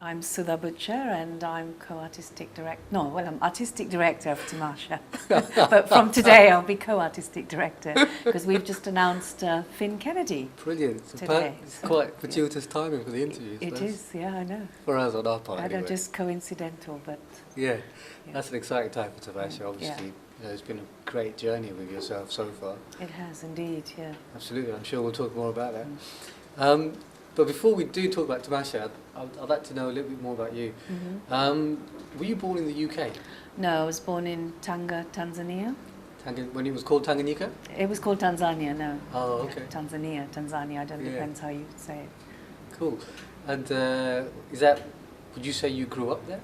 I'm Sudha Bhuchar and I'm co-artistic director. No, well, I'm artistic director of Tamasha. But from today I'll be co-artistic director because we've just announced Finn Kennedy. Brilliant. Today. It's quite fortuitous timing for the interview. It is, yeah, I know. For us on our part, I know, anyway. just coincidental, but... Yeah, that's an exciting time for Tamasha. Obviously, Yeah. it's been a great journey with yourself so far. It has indeed, yeah. Absolutely, I'm sure we'll talk more about that. But before we do talk about Tamasha, I'd like to know a little bit more about you. Were you born in the UK? No, I was born in Tanga, Tanzania. When it was called Tanganyika? It was called Tanzania, no. Oh, okay. Yeah, Tanzania, I don't know, depends how you say it. Cool. And would you say you grew up there?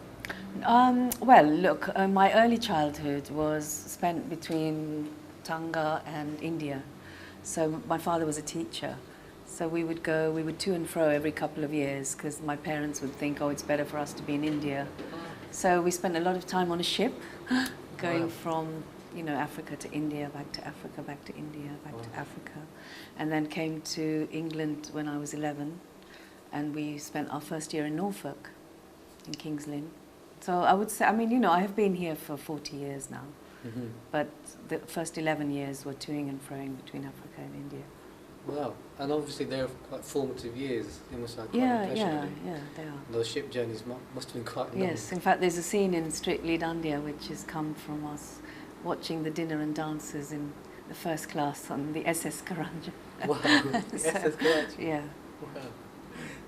Well, look, my early childhood was spent between Tanga and India. So my father was a teacher. So we would to and fro every couple of years because my parents would think, oh, it's better for us to be in India. So we spent a lot of time on a ship going from, Africa to India, back to Africa, back to India, back to Africa. And then came to England when I was 11. And we spent our first year in Norfolk, in King's Lynn. So I would say, I have been here for 40 years now. But the first 11 years were toing and froing between Africa and India. Wow, and obviously they're quite formative years. They must have quite Yeah, impression. they are. Those ship journeys must have been quite long. Yes, in fact there's a scene in Strictly Dandia which has come from us watching the dinner and dances in the first class on the SS Karanja. Wow, SS Karanja? Yeah. Wow.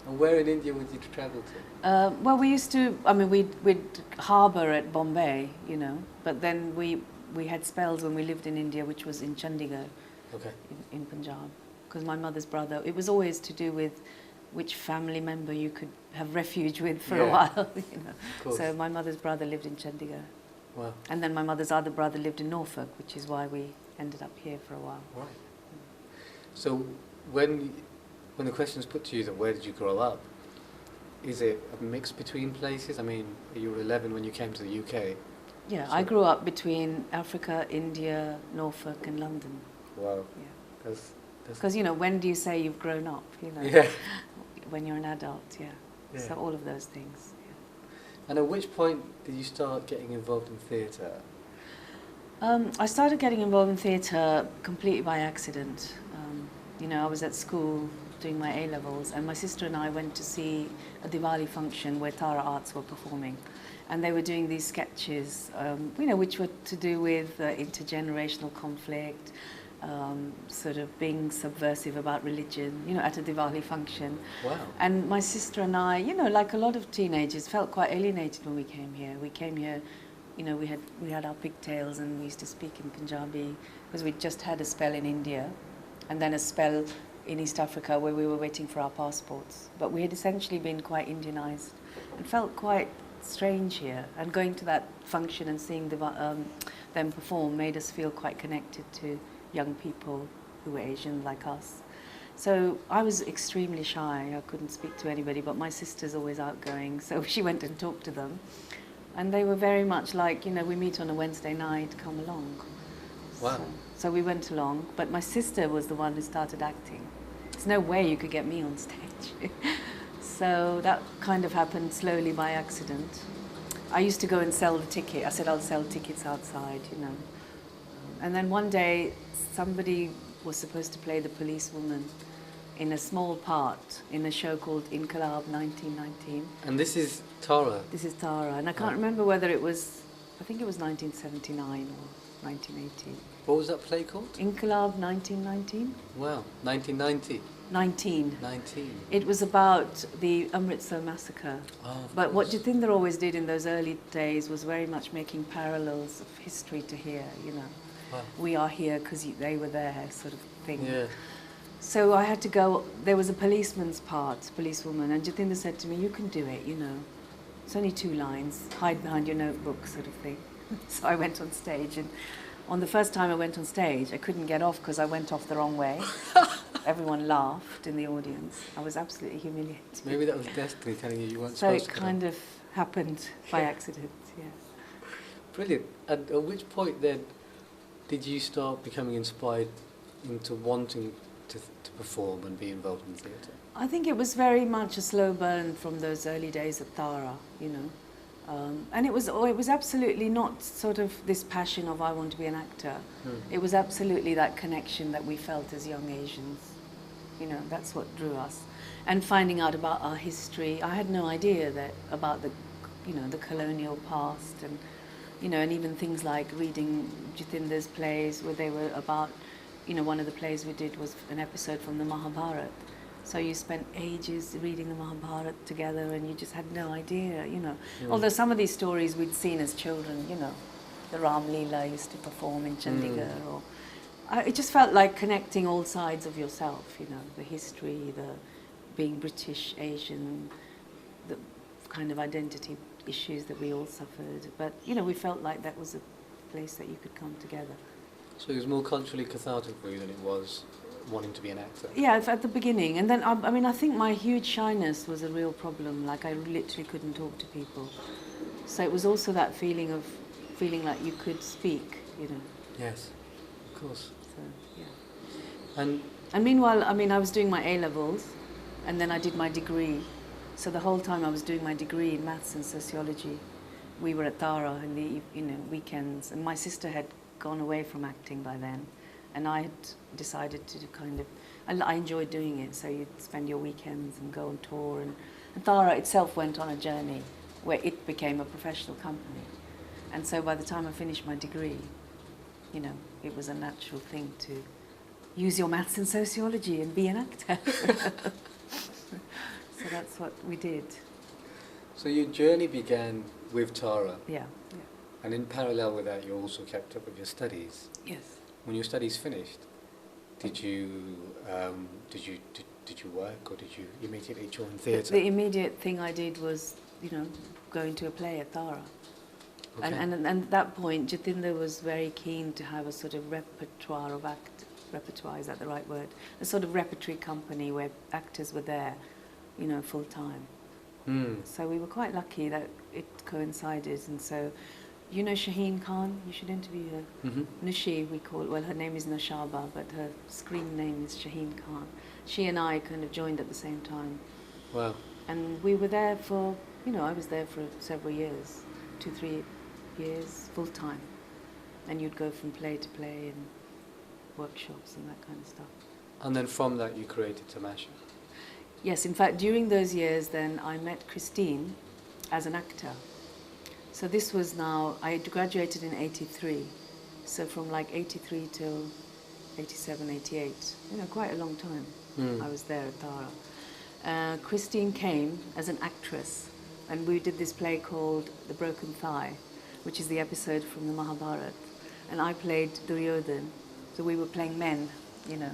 And where in India would you travel to? Well, we used to, we'd harbour at Bombay, but then we had spells when we lived in India, which was in Chandigarh, in Punjab. Because my mother's brother, it was always to do with which family member you could have refuge with for a while, So my mother's brother lived in Chandigarh. Wow. And then my mother's other brother lived in Norfolk, which is why we ended up here for a while. Right. So when the question is put to you that where did you grow up, is it a mix between places? I mean, you were 11 when you came to the UK. Yeah, so I grew up between Africa, India, Norfolk and London. Wow. Yeah. Because, when do you say you've grown up? Yeah. When you're an adult, yeah. So all of those things. Yeah. And at which point did you start getting involved in theatre? I started getting involved in theatre completely by accident. I was at school doing my A-levels and my sister and I went to see a Diwali function where Tara Arts were performing. And they were doing these sketches, which were to do with intergenerational conflict, sort of being subversive about religion, at a Diwali function. Wow. And my sister and I, like a lot of teenagers, felt quite alienated when we came here. We came here, we had our pigtails and we used to speak in Punjabi because we'd just had a spell in India and then a spell in East Africa where we were waiting for our passports. But we had essentially been quite Indianized and felt quite strange here. And going to that function and seeing them perform made us feel quite connected to young people who were Asian like us. So I was extremely shy. I couldn't speak to anybody, but my sister's always outgoing, so she went and talked to them. And they were very much like, we meet on a Wednesday night, come along. Wow. So we went along, but my sister was the one who started acting. There's no way you could get me on stage. So that kind of happened slowly by accident. I used to go and sell the ticket. I said I'll sell tickets outside, And then one day, somebody was supposed to play the policewoman in a small part in a show called Inqilab 1919. And this is Tara? This is Tara. And I can't remember whether it was, I think it was 1979 or 1980. What was that play called? Inqilab 1919. Wow, 1990. 19. It was about the Amritsar massacre. But what Jatinder always did in those early days was very much making parallels of history to here, Wow. We are here because they were there sort of thing. Yeah. So I had to go, there was a policeman's part, policewoman, and Jatinder said to me, you can do it, It's only 2 lines, hide behind your notebook sort of thing. So I went on stage, and on the first time I went on stage, I couldn't get off because I went off the wrong way. Everyone laughed in the audience. I was absolutely humiliated. Maybe that was destiny telling you weren't so supposed to. So it kind of happened by accident, yeah. Brilliant. And at which point then did you start becoming inspired into wanting to perform and be involved in theatre? I think it was very much a slow burn from those early days at Tara, you know. And it was absolutely not sort of this passion of I want to be an actor. It was absolutely that connection that we felt as young Asians. You know, that's what drew us. And finding out about our history, I had no idea that about the, you know, the colonial past, and you know, and even things like reading Jithinder's plays where they were about, you know, one of the plays we did was an episode from the Mahabharata. So you spent ages reading the Mahabharata together and you just had no idea, you know. Although some of these stories we'd seen as children, you know, the Ram Leela used to perform in Chandigarh, or it just felt like connecting all sides of yourself, you know, the history, the being British, Asian, the kind of identity issues that we all suffered. But, you know, we felt like that was a place that you could come together. So it was more culturally cathartic for you than it was wanting to be an actor? Yeah, at the beginning. And then, I mean, I think my huge shyness was a real problem. Like, I literally couldn't talk to people. So it was also that feeling of feeling like you could speak, you know. Yes, of course. So, yeah. And meanwhile, I mean, I was doing my A-levels, and then I did my degree. So the whole time I was doing my degree in maths and sociology, we were at Tara in the, you know, weekends. And my sister had gone away from acting by then. And I had decided to kind of, I enjoyed doing it, so you'd spend your weekends and go on tour. And Tara itself went on a journey where it became a professional company. And so by the time I finished my degree, you know, it was a natural thing to use your maths and sociology and be an actor. So that's what we did. so your journey began with Tara, Yeah. and in parallel with that you also kept up with your studies. Yes. When your studies finished, did you work, or did you immediately join theatre? The immediate thing I did was, you know, going to a play at Tara. Okay. And at that point, Jithinder was very keen to have a sort of repertoire of repertoire, is that the right word? A sort of repertory company where actors were there, you know, full time. So we were quite lucky that it coincided. And so, you know Shaheen Khan, you should interview her. Nushi, we call, well, her name is Nashaba, but her screen name is Shaheen Khan. She and I kind of joined at the same time. Wow. And we were there for, you know, I was there for several years, 2-3 years, full time. And you'd go from play to play and workshops and that kind of stuff. And then from that you created Tamasha. Yes, in fact, during those years then I met Christine as an actor. So this was now, I had graduated in 83. So from like 83 till 87, 88, you know, quite a long time. I was there at Tara. Christine came as an actress, and we did this play called The Broken Thigh, which is the episode from the Mahabharata. And I played Duryodhan, so we were playing men, you know.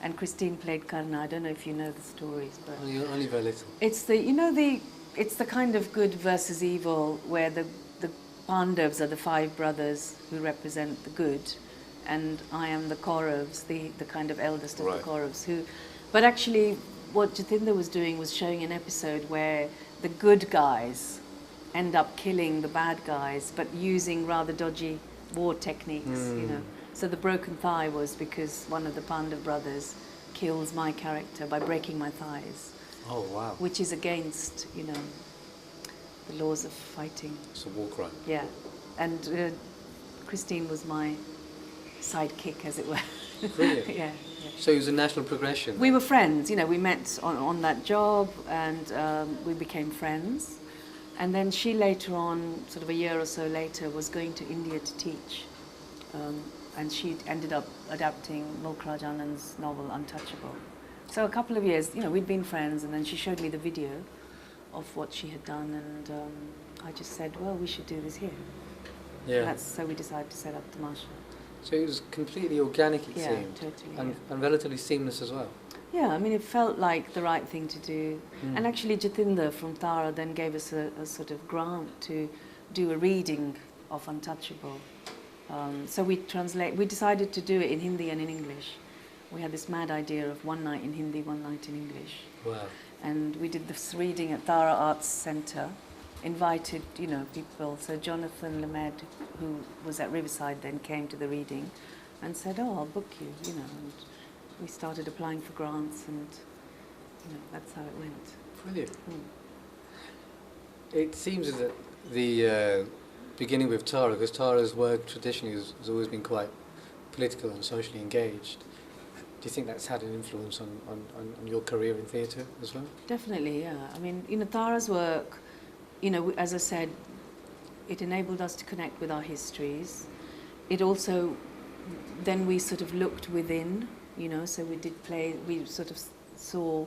And Christine played Karna. I don't know if you know the stories, but Only very little. it's the, you know, it's the kind of good versus evil where the Pandavas are the 5 brothers who represent the good, and I am the Kauravas, the kind of eldest of the Kauravas. But actually, what Jithinder was doing was showing an episode where the good guys end up killing the bad guys, but using rather dodgy war techniques, you know. So the broken thigh was because one of the Pandav brothers kills my character by breaking my thighs. Oh, wow. Which is against, you know, the laws of fighting. It's a war crime. Yeah. And Christine was my sidekick, as it were. Brilliant. Yeah. So it was a natural progression. We were friends, you know, we met on that job, and we became friends. And then she later on, sort of a year or so later, was going to India to teach. And she ended up adapting Mulkraj Anand's novel Untouchable. So a couple of years, you know, we'd been friends, and then she showed me the video of what she had done, and I just said, well, we should do this here. Yeah. So we decided to set up Tamasha. So it was completely organic, it seemed. Totally, and relatively seamless as well. Yeah, I mean, it felt like the right thing to do. And actually, Jithinder from Tara then gave us a sort of grant to do a reading of Untouchable. So we decided to do it in Hindi and in English. We had this mad idea of one night in Hindi, one night in English. Wow. And we did this reading at Tara Arts Centre, invited, you know, people. So Jonathan Lamed, who was at Riverside then, came to the reading and said, oh, I'll book you, you know. And we started applying for grants, and that's how it went. Brilliant. Mm. It seems as that the beginning with Tara, because Tara's work traditionally has always been quite political and socially engaged. Do you think that's had an influence on your career in theatre as well? Definitely, yeah. I mean, Tara's work, as I said, it enabled us to connect with our histories. It also, then we sort of looked within, so we sort of saw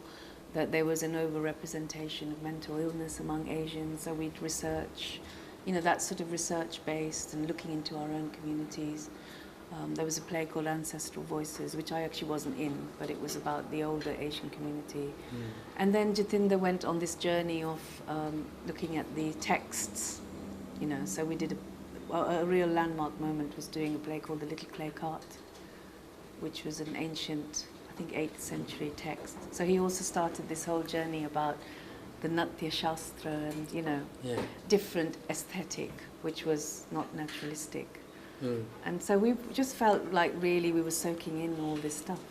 that there was an over-representation of mental illness among Asians, so we'd research, that sort of research-based and looking into our own communities. There was a play called Ancestral Voices, which I actually wasn't in, but it was about the older Asian community. Mm. And then Jatinder went on this journey of looking at the texts, so we did a real landmark moment was doing a play called The Little Clay Cart, which was an ancient, I think 8th century text. So he also started this whole journey about the Natya Shastra and, different aesthetic, which was not naturalistic. Mm. And so we just felt like really we were soaking in all this stuff,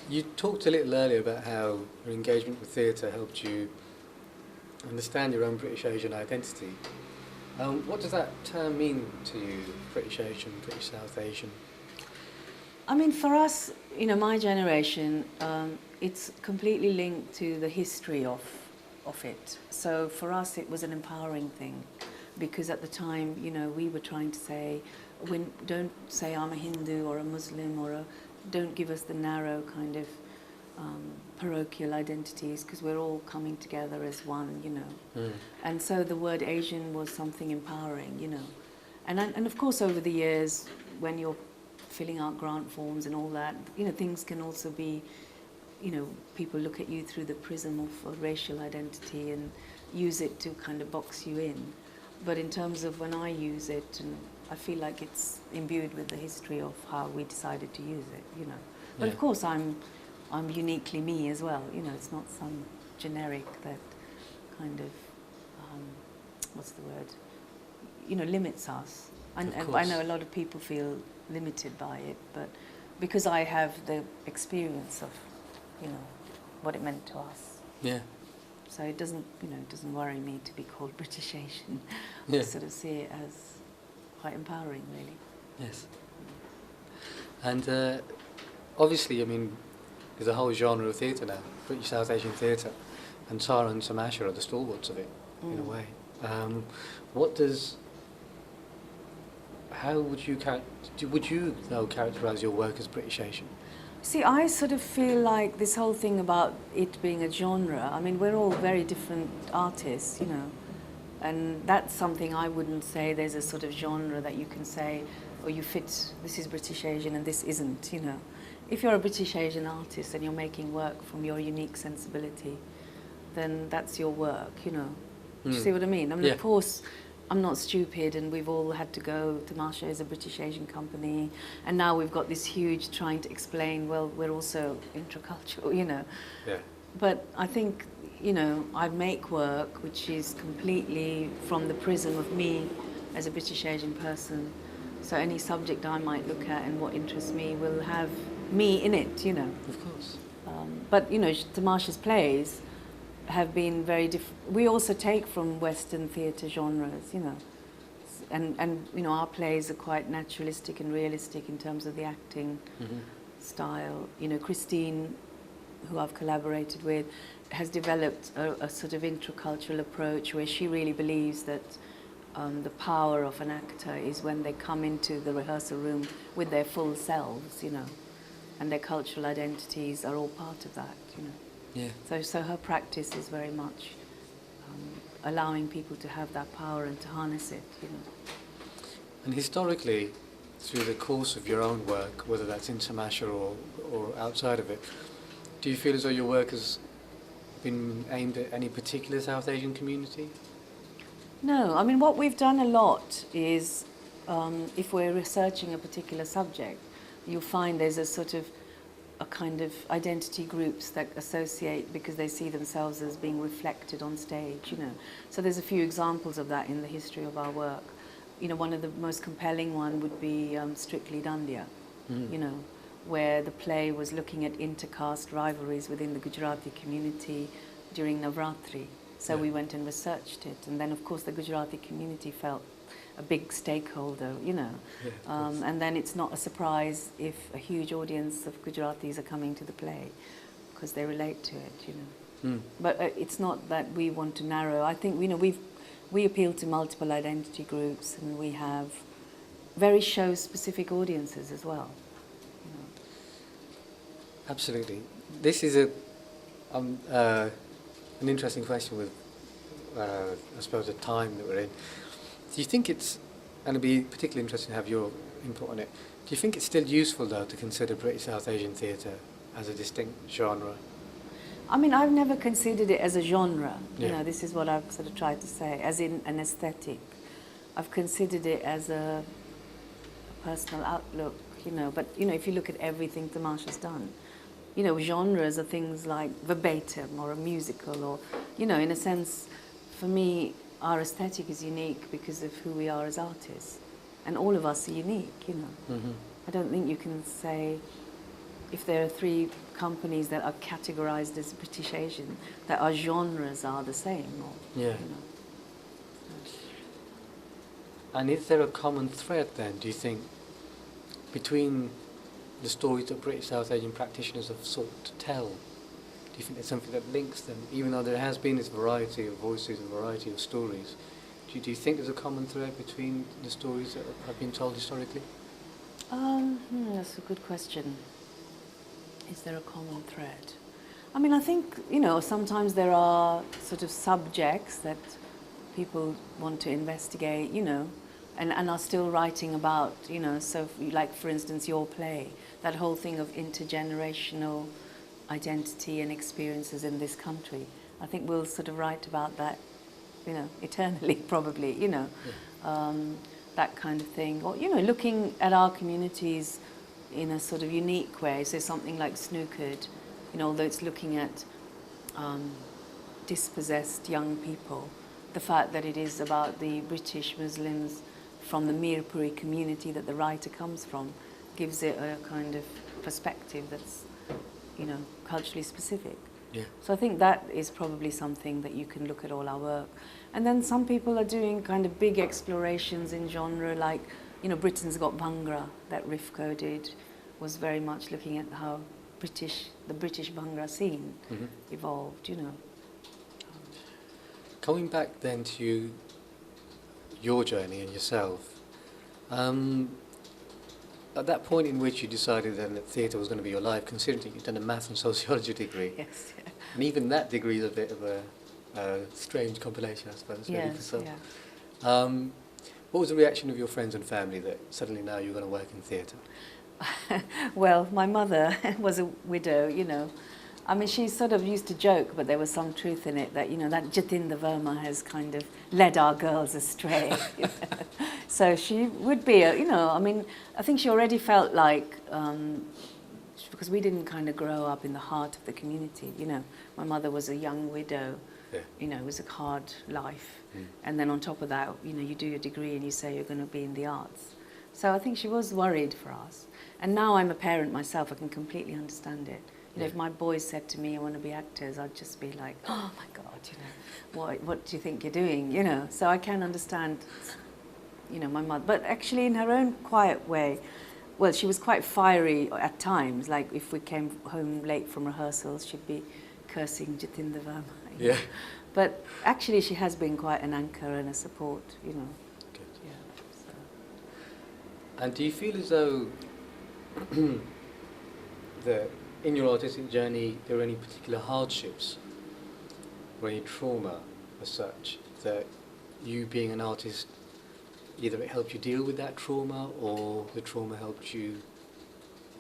You talked a little earlier about how your engagement with theatre helped you understand your own British Asian identity. What does that term mean to you, British Asian, British South Asian? I mean, for us, my generation, it's completely linked to the history of it. So for us, it was an empowering thing. Because at the time, we were trying to say, don't say I'm a Hindu or a Muslim don't give us the narrow kind of parochial identities, because we're all coming together as one, Mm. And so the word Asian was something empowering, And of course, over the years, when you're filling out grant forms and all that, things can also be, people look at you through the prism of a racial identity and use it to kind of box you in. But in terms of when I use it, and I feel like it's imbued with the history of how we decided to use it, But of course, I'm uniquely me as well. It's not some generic that kind of what's the word? Limits us. I know a lot of people feel limited by it, but because I have the experience of, what it meant to us. Yeah. So it doesn't worry me to be called British Asian. Yeah. I sort of see it as quite empowering, really. Yes. And obviously, I mean, there's a whole genre of theatre now, British South Asian theatre, and Tara and Tamasha are the stalwarts of it, in a way. How would you characterise your work as British Asian? See, I sort of feel like this whole thing about it being a genre, I mean, we're all very different artists, and that's something I wouldn't say there's a sort of genre that you can say, or you fit, this is British Asian and this isn't, If you're a British Asian artist and you're making work from your unique sensibility, then that's your work, Do you see what I mean? I mean, Of course, I'm not stupid, and we've all had to go. Tamasha is a British Asian company, and now we've got this huge trying to explain, well, we're also intercultural, Yeah. But I think, I make work which is completely from the prism of me as a British Asian person. So any subject I might look at and what interests me will have me in it, Of course. But, Tamasha's plays have been very different. We also take from Western theatre genres, and our plays are quite naturalistic and realistic in terms of the acting style. Christine, who I've collaborated with, has developed a sort of intercultural approach where she really believes that the power of an actor is when they come into the rehearsal room with their full selves, and their cultural identities are all part of that, Yeah. So her practice is very much allowing people to have that power and to harness it, And historically, through the course of your own work, whether that's in Tamasha or outside of it, do you feel as though your work has been aimed at any particular South Asian community? No, I mean, what we've done a lot is, if we're researching a particular subject, you'll find there's a kind of identity groups that associate because they see themselves as being reflected on stage, So there's a few examples of that in the history of our work. One of the most compelling one would be Strictly Dandiya, where the play was looking at inter-caste rivalries within the Gujarati community during Navratri. So we went and researched it, and then of course the Gujarati community felt a big stakeholder, you know. And then it's not a surprise if a huge audience of Gujaratis are coming to the play because they relate to it, you know. But it's not that we want to narrow. I think, you know, we appeal to multiple identity groups, and we have very show-specific audiences as well. You know. Absolutely. This is an interesting question with, I suppose, the time that we're in. Do you think it's, and it'd be particularly interesting to have your input on it, do you think it's still useful, though, to consider British South Asian theatre as a distinct genre? I mean, I've never considered it as a genre. You know, this is what I've sort of tried to say, as in an aesthetic. I've considered it as a personal outlook, you know. But, you know, if you look at everything Tamasha's done, you know, genres are things like verbatim or a musical or, you know, in a sense, for me, our aesthetic is unique because of who we are as artists. And all of us are unique, you know. I don't think you can say, if there are 3 companies that are categorized as British Asian, that our genres are the same. Or, you know. And is there a common thread then, do you think, between the stories that British South Asian practitioners have sought to tell? Do you think there's something that links them, even though there has been this variety of voices and variety of stories? Do you think there's a common thread between the stories that have been told historically? That's a good question. Is there a common thread? I mean, I think, you know, sometimes there are sort of subjects that people want to investigate, you know, and are still writing about, you know. So, like, for instance, your play, that whole thing of intergenerational identity and experiences in this country. I think we'll sort of write about that, you know, eternally, probably, you know, that kind of thing. Or, you know, looking at our communities in a sort of unique way. So something like Snookered, you know, although it's looking at dispossessed young people, the fact that it is about the British Muslims from the Mirpuri community that the writer comes from gives it a kind of perspective that's, you know, culturally specific. So I think that is probably something that you can look at all our work. And then some people are doing kind of big explorations in genre, like, you know, Britain's Got Bhangra, that Rifko did, was very much looking at how the British Bhangra scene evolved, you know. Coming back then to your journey and yourself, at that point in which you decided then that theatre was going to be your life, considering you'd done a maths and sociology degree, and even that degree is a bit of a strange compilation, I suppose, maybe for some. What was the reaction of your friends and family that suddenly now you're going to work in theatre? Well, my mother was a widow, you know. I mean, she sort of used to joke, but there was some truth in it that, you know, that Jatinder Verma has kind of led our girls astray. You know? So she would be, you know, I mean, I think she already felt like, because we didn't kind of grow up in the heart of the community, you know. My mother was a young widow, you know, it was a hard life. And then on top of that, you know, you do your degree and you say you're going to be in the arts. So I think she was worried for us. And now I'm a parent myself, I can completely understand it. You know, if my boys said to me, I want to be actors, I'd just be like, oh my God, you know, what do you think you're doing? You know, so I can understand, you know, my mother. But actually in her own quiet way, well, she was quite fiery at times. Like if we came home late from rehearsals, she'd be cursing Jatinder Verma. You know? But actually she has been quite an anchor and a support, you know. Good. Yeah, so. And do you feel as though that in your artistic journey there were any particular hardships or any trauma as such that you being an artist, either it helped you deal with that trauma or the trauma helped you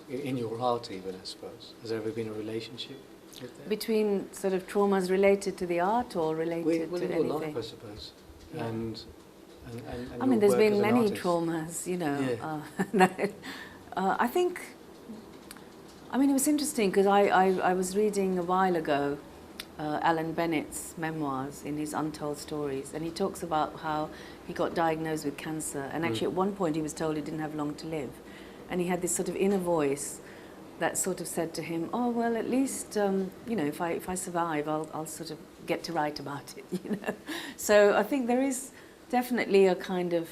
in your art even, I suppose? Has there ever been a relationship with that? Between sort of traumas related to the art or related to anything? Your life, I suppose. Yeah. And I mean, there's work been as an many artist. traumas, you know. I think, I mean, it was interesting because I was reading a while ago Alan Bennett's memoirs in his Untold Stories, and he talks about how he got diagnosed with cancer, and actually at one point he was told he didn't have long to live, and he had this sort of inner voice that sort of said to him, oh, well, at least, you know, if I survive, I'll sort of get to write about it, you know. So I think there is definitely a kind of,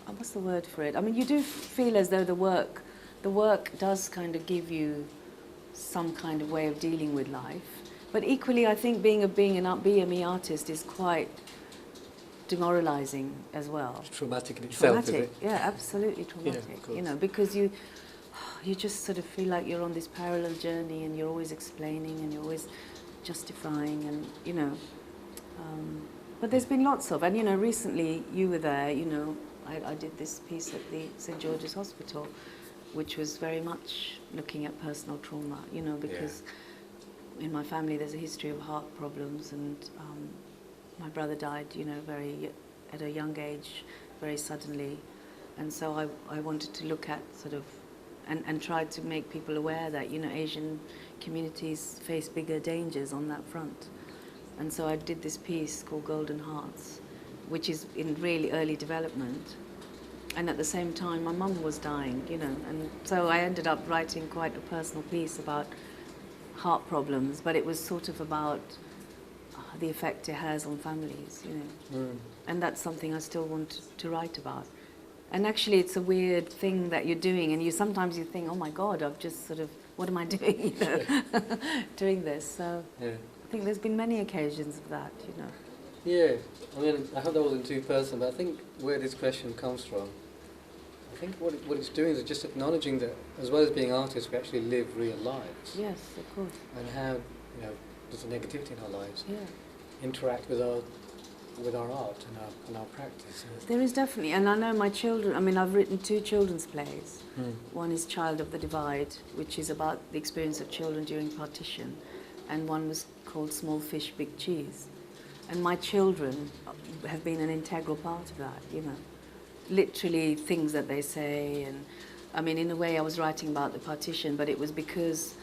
what's the word for it? I mean, you do feel as though the work does kind of give you some kind of way of dealing with life. But equally, I think being an BME artist is quite demoralizing as well. It's traumatic in itself, is it? Yeah, absolutely traumatic. Yeah, you know, because you just sort of feel like you're on this parallel journey, and you're always explaining and you're always justifying, and you know. But there's been lots of, and you know, recently you were there. You know, I did this piece at the St George's Hospital, which was very much looking at personal trauma. You know, because in my family there's a history of heart problems, and my brother died, you know, at a young age, very suddenly, and so I wanted to look at sort of, and try to make people aware that, you know, Asian communities face bigger dangers on that front. And so I did this piece called Golden Hearts, which is in really early development. And at the same time, my mum was dying, you know, and so I ended up writing quite a personal piece about heart problems, but it was sort of about the effect it has on families, you know. And that's something I still want to write about. And actually, it's a weird thing that you're doing, and sometimes you think, oh my God, I've just sort of, what am I doing, you know, doing this. So I think there's been many occasions of that, you know. Yeah, I mean, I hope that wasn't too personal, but I think where this question comes from, I think what it's doing is just acknowledging that, as well as being artists, we actually live real lives. Yes, of course. And how, you know, there's a negativity in our lives. Yeah. Interact with our art and our practice. There is definitely, and I know my children, I mean, I've written 2 children's plays. One is Child of the Divide, which is about the experience of children during partition, and one was called Small Fish, Big Cheese. And my children have been an integral part of that, you know. Literally things that they say, and I mean, in a way I was writing about the partition, but it was because,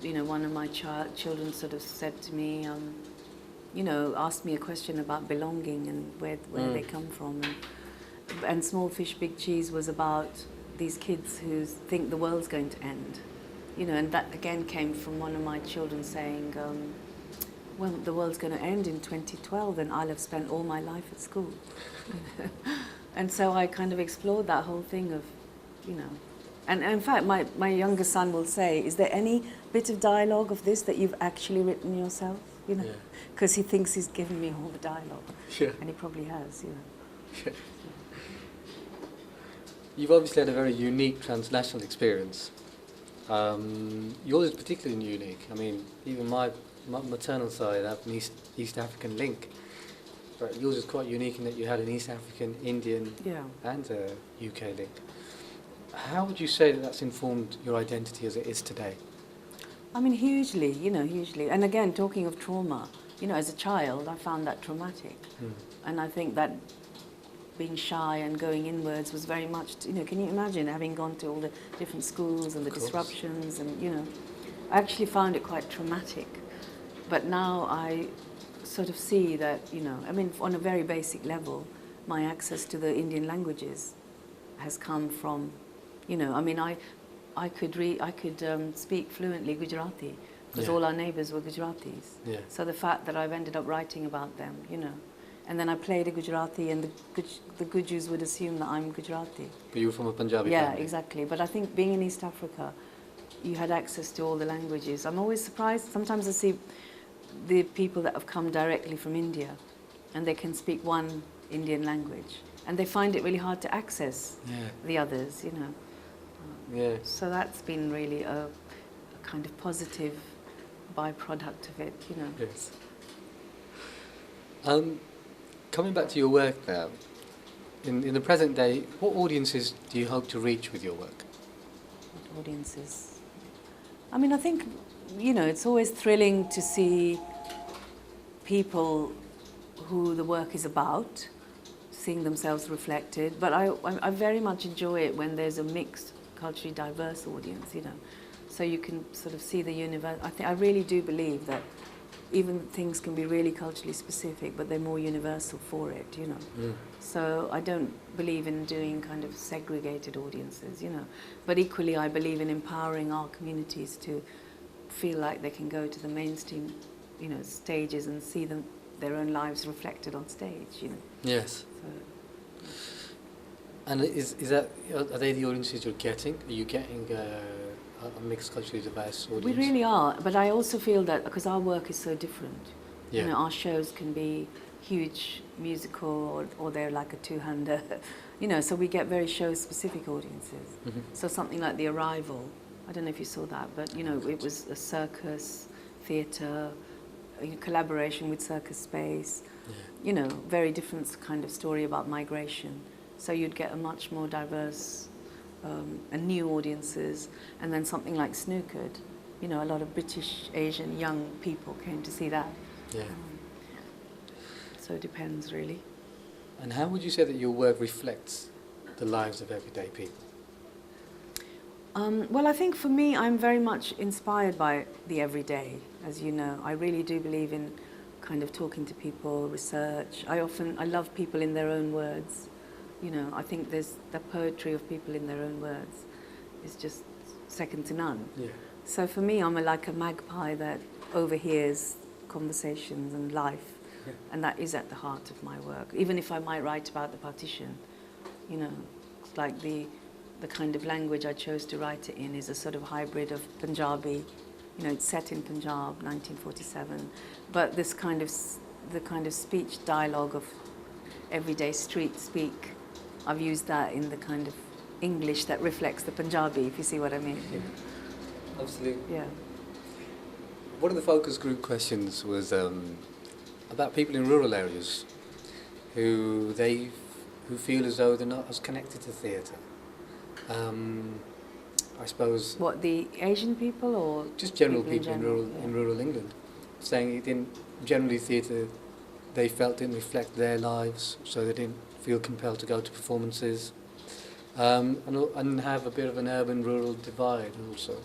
you know, one of my children sort of said to me, you know, asked me a question about belonging and where they come from. And Small Fish, Big Cheese was about these kids who think the world's going to end. You know, and that again came from one of my children saying, well, the world's going to end in 2012 and I'll have spent all my life at school. And so I kind of explored that whole thing of, you know, and in fact my younger son will say, is there any bit of dialogue of this that you've actually written yourself? You know, because he thinks he's given me all the dialogue, and he probably has, you know. Yeah. You've obviously had a very unique transnational experience. Yours is particularly unique. I mean, even my maternal side, I have an East African link, but yours is quite unique in that you had an East African, Indian, and a UK link. How would you say that that's informed your identity as it is today? I mean, hugely, you know, hugely. And again, talking of trauma, you know, as a child, I found that traumatic. And I think that being shy and going inwards was very much, you know, can you imagine having gone to all the different schools and the disruptions and, you know, I actually found it quite traumatic. But now I sort of see that, you know, I mean, on a very basic level, my access to the Indian languages has come from, you know, I mean, I could speak fluently Gujarati because all our neighbours were Gujaratis. So the fact that I've ended up writing about them, you know, and then I played a Gujarati, and the Gujus would assume that I'm Gujarati. But you were from a Punjabi family. Yeah, exactly. But I think being in East Africa, you had access to all the languages. I'm always surprised. Sometimes I see the people that have come directly from India, and they can speak one Indian language, and they find it really hard to access the others, you know. So that's been really a kind of positive byproduct of it, you know. Yes. Coming back to your work now, in the present day, what audiences do you hope to reach with your work? What audiences? I mean, I think, you know, it's always thrilling to see people who the work is about, seeing themselves reflected, but I very much enjoy it when there's a mixed, culturally diverse audience, you know, so you can sort of see the universe. I really do believe that even things can be really culturally specific, but they're more universal for it, you know. Mm. So I don't believe in doing kind of segregated audiences, you know. But equally, I believe in empowering our communities to feel like they can go to the mainstream, you know, stages and see their own lives reflected on stage, you know. Yes. So, And are they the audiences you're getting? Are you getting a mixed culturally diverse audience? we really are, but I also feel that because our work is so different, Yeah. you know, our shows can be huge musical or they're like a two-hander, you know, so we get very show-specific audiences. Mm-hmm. So something like The Arrival, I don't know if you saw that, but, you know, it was a circus, theatre, in collaboration with Circus Space, Yeah. you know, very different kind of story about migration. So you'd get a much more diverse and new audiences. And then something like Snookered, you know, a lot of British, Asian young people came to see that. Yeah. So it depends, really. And how would you say that your work reflects the lives of everyday people? Well, I think for me, I'm very much inspired by the everyday, as you know. I really do believe in kind of talking to people, research. I love people in their own words. You know, I think there's the poetry of people in their own words is just second to none. Yeah. So for me, I'm like a magpie that overhears conversations and life, Yeah. and that is at the heart of my work. Even if I might write about the partition, you know, it's like the kind of language I chose to write it in is a sort of hybrid of Punjabi. You know, it's set in Punjab, 1947, but this kind of the kind of speech dialogue of everyday street speak. I've used that in the kind of English that reflects the Punjabi, if you see what I mean. Yeah. Absolutely. Yeah. One of the focus group questions was about people in rural areas who feel as though they're not as connected to theatre. I suppose What, the Asian people or just general people people in general? rural in rural England, saying it didn't generally theatre they felt didn't reflect their lives, so they didn't feel compelled to go to performances, and have a bit of an urban-rural divide also.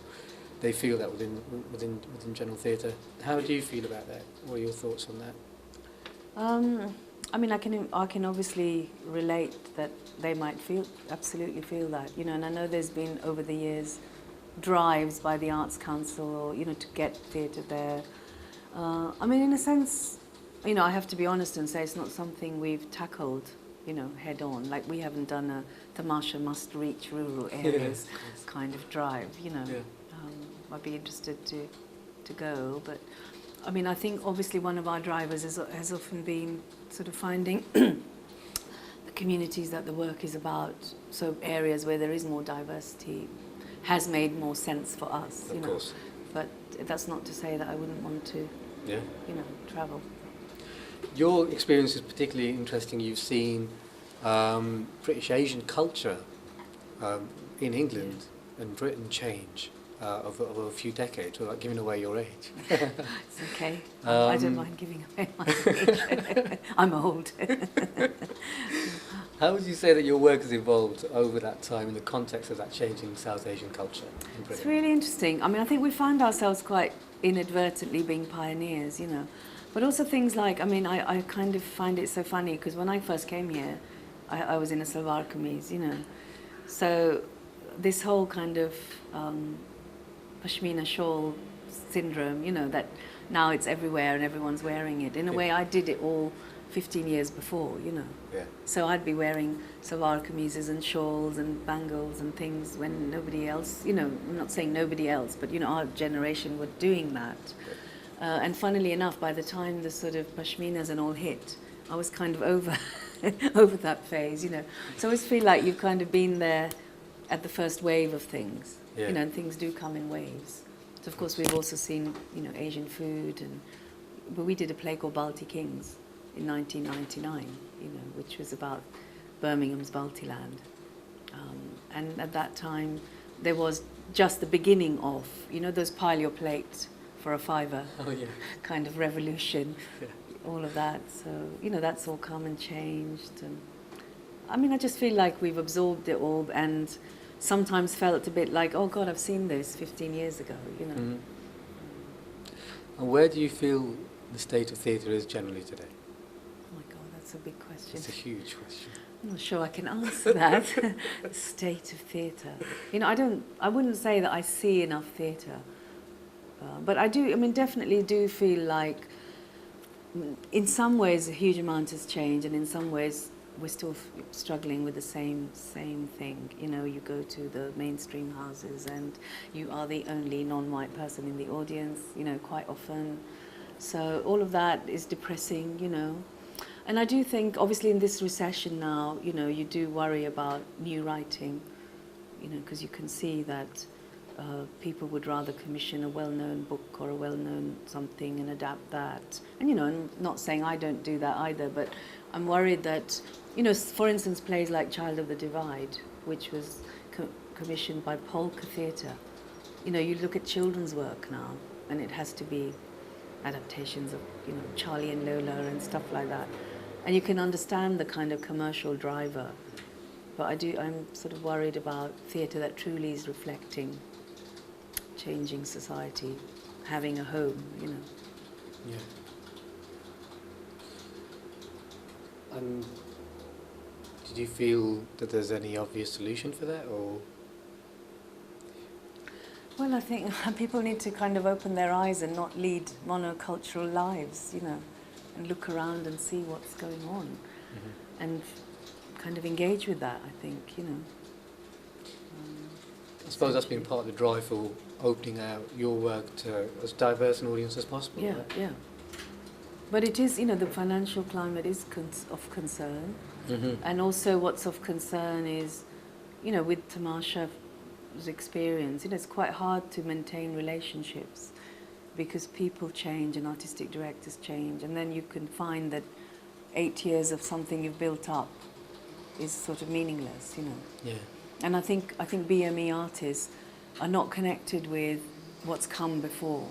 They feel that within general theatre. How do you feel about that? What are your thoughts on that? I mean, I can obviously relate that they might absolutely feel that, you know, and I know there's been over the years drives by the Arts Council, you know, to get theatre there. I mean, in a sense, you know, I have to be honest and say it's not something we've tackled, you know, head on. Like we haven't done a Tamasha must reach rural areas kind of drive, you know. Yeah. I'd be interested to go, but I mean, I think obviously one of our drivers has often been sort of finding the communities that the work is about, so areas where there is more diversity has made more sense for us, you know. Of course. But that's not to say that I wouldn't want to, Yeah. you know, travel. Your experience is particularly interesting. You've seen British Asian culture in England and Britain change over a few decades, without giving away your age. It's okay. I don't mind giving away my age. I'm old. How would you say that your work has evolved over that time in the context of that changing South Asian culture in Britain? It's really interesting. I mean, I think we found ourselves quite inadvertently being pioneers, you know. But also things like, I mean, I kind of find it so funny because when I first came here, I was in a salwar kameez, you know. So this whole kind of Pashmina shawl syndrome, you know, that now it's everywhere and everyone's wearing it. In a way, I did it all 15 years before, you know. Yeah. So I'd be wearing salwar kameezes and shawls and bangles and things when nobody else, you know, I'm not saying nobody else, but, you know, our generation were doing that. And funnily enough, by the time the sort of pashminas and all hit, I was kind of over over that phase, you know. So I always feel like you've kind of been there at the first wave of things, Yeah. you know, and things do come in waves. So of course we've also seen, you know, Asian food, but we did a play called Balti Kings in 1999, you know, which was about Birmingham's Baltiland. And at that time, there was just the beginning of, you know, those pile your plate for a fiver kind of revolution, all of that. So, you know, that's all come and changed. And I mean, I just feel like we've absorbed it all and sometimes felt a bit like, oh God, I've seen this 15 years ago, you know. Mm-hmm. And where do you feel the state of theatre is generally today? Oh my God, that's a big question. It's a huge question. I'm not sure I can answer that. The state of theatre. You know, I wouldn't say that I see enough theatre. But I do, I mean, definitely do feel like in some ways a huge amount has changed, and in some ways we're still struggling with the same thing. You know, you go to the mainstream houses and you are the only non-white person in the audience, you know, quite often. So all of that is depressing, you know. And I do think, obviously in this recession now, you know, you do worry about new writing, you know, because you can see that people would rather commission a well-known book or a well-known something and adapt that. And, you know, I'm not saying I don't do that either, but I'm worried that, you know, for instance, plays like Child of the Divide, which was commissioned by Polka Theatre. You know, you look at children's work now, and it has to be adaptations of, you know, Charlie and Lola and stuff like that. And you can understand the kind of commercial driver. But I'm sort of worried about theatre that truly is reflecting changing society, having a home, you know. Yeah. And did you feel that there's any obvious solution for that, or? Well, I think people need to kind of open their eyes and not lead monocultural lives, you know, and look around and see what's going on, and kind of engage with that, I think, you know. I suppose that's been part of the drive for opening out your work to as diverse an audience as possible. Yeah, right? yeah. But it is, you know, the financial climate is of concern. And also what's of concern is, you know, with Tamasha's experience, you know, it's quite hard to maintain relationships because people change and artistic directors change, and then you can find that 8 years of something you've built up is sort of meaningless, you know. Yeah. And I think BME artists are not connected with what's come before.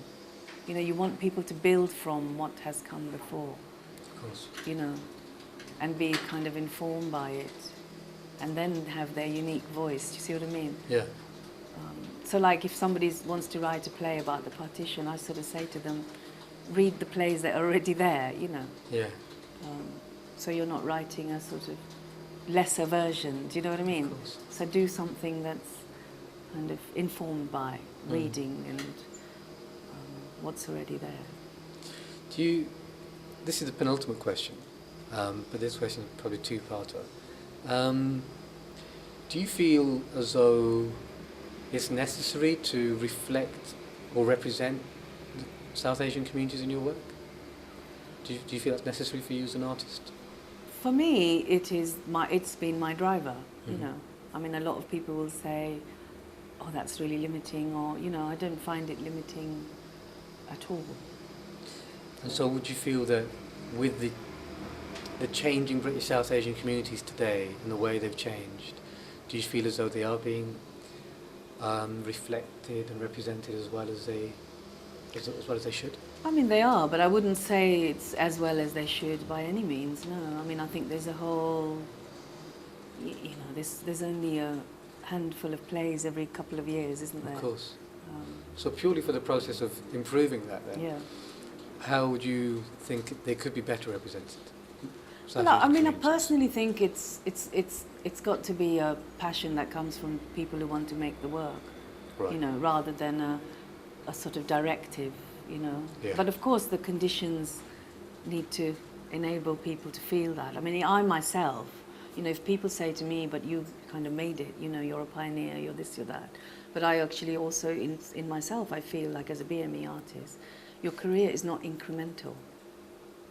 You know, you want people to build from what has come before. Of course. You know, and be kind of informed by it, and then have their unique voice. Do you see what I mean? Yeah. So like if somebody wants to write a play about the partition, I sort of say to them, read the plays that are already there, you know. Yeah. So you're not writing a sort of lesser version, do you know what I mean? Of course. So do something that's kind of informed by reading and what's already there. This is the penultimate question, but this question is probably two-parter. Do you feel as though it's necessary to reflect or represent the South Asian communities in your work? Do you feel that's necessary for you as an artist? For me, it's been my driver, you know. I mean, a lot of people will say, oh, that's really limiting, or, you know, I don't find it limiting at all. And so would you feel that with the changing British South Asian communities today and the way they've changed, do you feel as though they are being reflected and represented as well as they should? I mean, they are, but I wouldn't say it's as well as they should by any means, no. I mean, I think there's a whole, you know, there's only a handful of plays every couple of years, isn't there? Of course. So purely for the process of improving that then, Yeah. how would you think they could be better represented? Well, I mean, I personally think it's got to be a passion that comes from people who want to make the work, Right. you know, rather than a sort of directive, you know. Yeah. But of course the conditions need to enable people to feel that. I mean, I myself, you know, if people say to me, but you've kind of made it, you know, you're a pioneer, you're this, you're that. But I actually also, in myself, I feel like as a BME artist, your career is not incremental,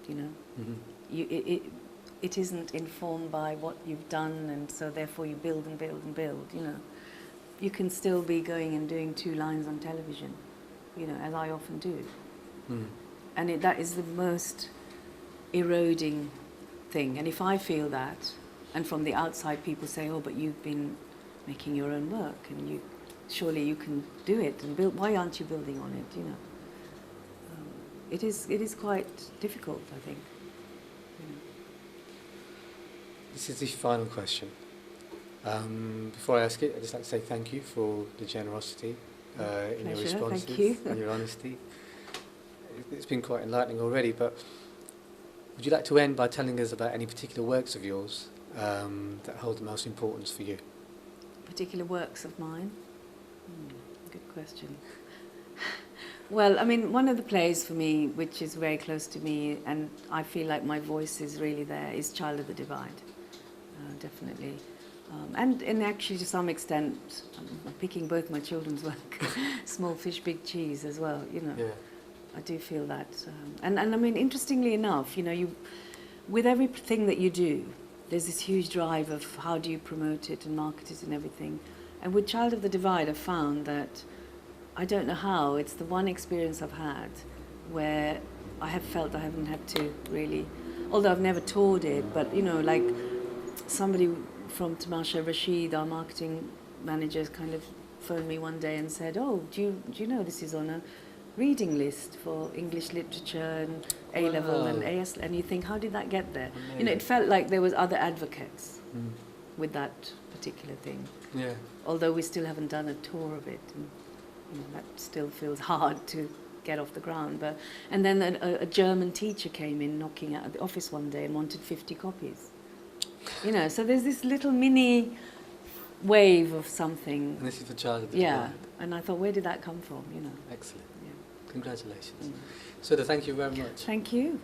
you know. It isn't informed by what you've done, and so therefore you build and build and build, you know. You can still be going and doing 2 lines on television, you know, as I often do. And that is the most eroding thing. And if I feel that, and from the outside people say, oh, but you've been making your own work, and surely you can do it, and build, why aren't you building on it, you know? It is quite difficult, I think. This is the final question. Before I ask it, I'd just like to say thank you for the generosity in your Pleasure, responses thank you. and your honesty. it's been quite enlightening already, but would you like to end by telling us about any particular works of yours that hold the most importance for you? Particular works of mine? Good question. Well, I mean, one of the plays for me, which is very close to me, and I feel like my voice is really there, is Child of the Divide, definitely. And actually, to some extent, I'm picking both my children's work, Small Fish, Big Cheese as well, you know. Yeah. I do feel that. And I mean, interestingly enough, you know, with everything that you do, there's this huge drive of how do you promote it and market it and everything. And with Child of the Divide, I've found that I don't know how, it's the one experience I've had where I have felt I haven't had to really, although I've never toured it, but, you know, like somebody from Tamasha, Rashid, our marketing manager, kind of phoned me one day and said, oh, do you know this is on a reading list for English literature and A-level and AS, and you think, how did that get there? Amazing. You know, it felt like there was other advocates with that particular thing. Yeah. Although we still haven't done a tour of it, and you know, that still feels hard to get off the ground. But and then a German teacher came in knocking at the office one day and wanted 50 copies. You know, so there's this little mini wave of something. And this is for Child of the Yeah, Divide. and I thought, where did that come from? You know. Excellent. Yeah. Congratulations. Sudha, thank you very much. Thank you.